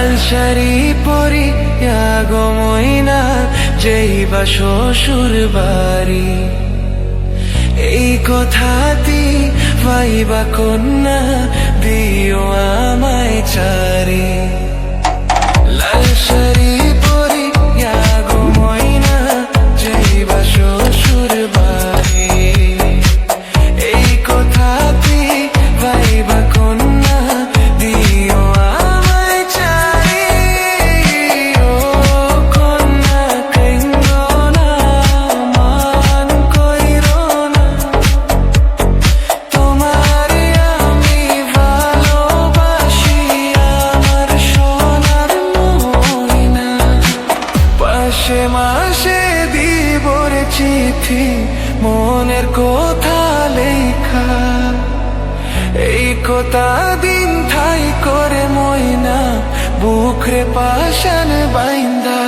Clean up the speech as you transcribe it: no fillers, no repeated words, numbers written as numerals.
লাল শাড়ি পরিয়া গো ময়না যাইবা শ্বশুর বাড়ি, এই কথাটি পাইবা কন্যা দিও আমায় চারি। লাল শাড়ি পরিয়া গো ময়না যাইবা শ্বশুর বাড়ি, এই কথাটি পাইবা কন্যা দিও আমায় চারি। ও কন্যা কাইন্দো না, মান কইরো না, তোমারে আমি ভালোবাসি আমার সোনার ময়না। পাশে মাসে দিব রে চিঠি মনের কথা লেখা, এই কথা দিন ঠাই করে ময়না বুকরে পাশান বাইন্দা।